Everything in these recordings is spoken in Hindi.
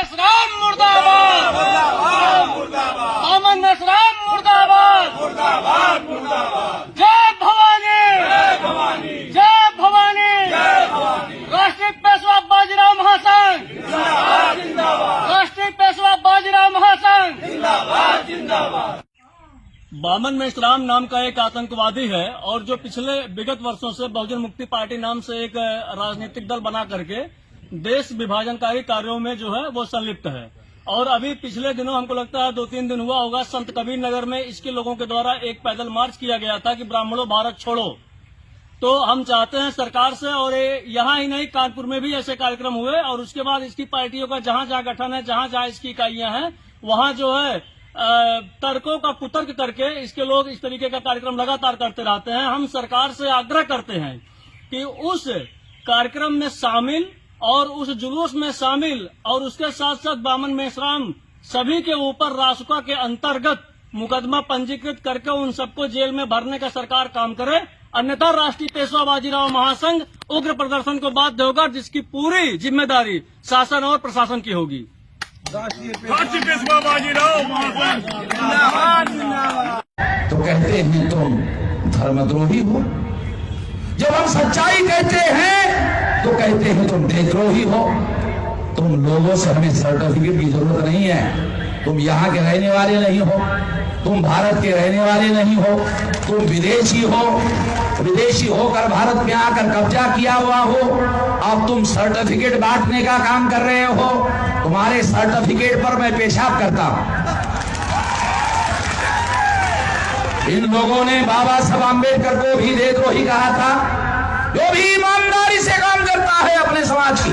मेश्राम मुर्दाबाद, बामन मेश्राम मुर्दाबाद, जय भवानी, जय भवानी, राष्ट्रीय पेशवा बाजीराव महासंघ, राष्ट्रीय पेशवा बाजीराव महासंघ। बामन मेश्राम नाम का एक आतंकवादी है और जो पिछले विगत वर्षों से बहुजन मुक्ति पार्टी नाम से एक राजनीतिक दल बना करके देश विभाजनकारी कार्यों में जो है वो संलिप्त है। और अभी पिछले दिनों हमको लगता है 2-3 दिन हुआ होगा, संत कबीर नगर में इसके लोगों के द्वारा एक पैदल मार्च किया गया था कि ब्राह्मणों भारत छोड़ो। तो हम चाहते हैं सरकार से, और यहाँ ही नहीं कानपुर में भी ऐसे कार्यक्रम हुए और उसके बाद इसकी पार्टियों का जहां जहां गठन है, जहां जहां इसकी इकाइयां हैं, वहां जो है तर्कों का कुतर्क करके इसके लोग इस तरीके का कार्यक्रम लगातार करते रहते हैं। हम सरकार से आग्रह करते हैं कि उस कार्यक्रम में शामिल और उस जुलूस में शामिल और उसके साथ साथ बामन मेश्राम सभी के ऊपर रासुका के अंतर्गत मुकदमा पंजीकृत करके उन सबको जेल में भरने का सरकार काम करे, अन्यथा राष्ट्रीय पेशवा बाजीराव महासंघ उग्र प्रदर्शन को बाध्य होगा, जिसकी पूरी जिम्मेदारी शासन और प्रशासन की होगी। राष्ट्रीय पेशवा बाजीराव महासंघ तो कहते हैं तुम धर्मद्रोही हो, जब हम सच्चाई कहते हैं तो कहते हैं तुम देशद्रोही हो। तुम लोगों से हमें सर्टिफिकेट की जरूरत नहीं है, तुम यहाँ के रहने वाले नहीं हो, तुम भारत के रहने वाले नहीं हो, तुम विदेशी हो, विदेशी होकर भारत में आकर कब्जा किया हुआ हो, अब तुम सर्टिफिकेट बांटने का काम कर रहे हो। तुम्हारे सर्टिफिकेट पर मैं पेशाब करता हूं। इन लोगों ने बाबा साहब आम्बेडकर को भी देशद्रोही कहा था। जो भी ईमानदारी से काम करता है अपने समाज की,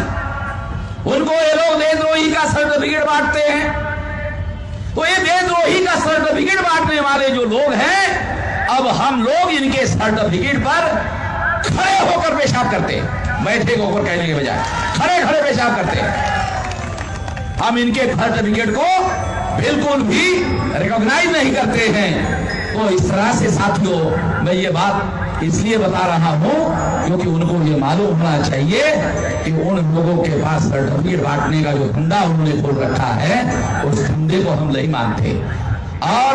उनको ये लोग देशद्रोही का सर्टिफिकेट बांटते हैं। तो ये देशद्रोही का सर्टिफिकेट बांटने वाले जो लोग हैं, अब हम लोग इनके सर्टिफिकेट पर खड़े होकर पेशाब करते हैं, बैठे होकर कहने के बजाय खड़े खड़े पेशाब करते हैं। हम इनके सर्टिफिकेट को बिल्कुल भी रिकॉग्नाइज नहीं करते हैं। तो इस तरह से साथियों, मैं ये बात इसलिए बता रहा हूं क्योंकि उनको ये मालूम होना चाहिए कि उन लोगों के पास सर्टिफिकेट बांटने का जो धंधा उन्होंने खोल रखा है, उस धंधे को हम नहीं मानते। और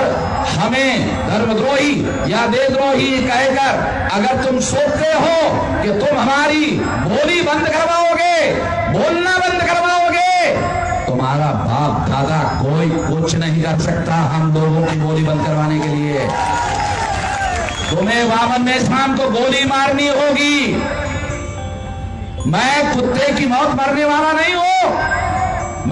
हमें धर्मद्रोही या देशद्रोही कहकर अगर तुम सोचते हो कि तुम हमारी बोली बंद करवाओगे, बोलना बंद करवाओगे, तुम्हारा बाप दादा कोई कुछ नहीं कर सकता हम लोगों की बोली बंद करवाने के लिए। तुम्हें बामन मेश्राम को गोली मारनी होगी। मैं कुत्ते की मौत मरने वाला नहीं हूं।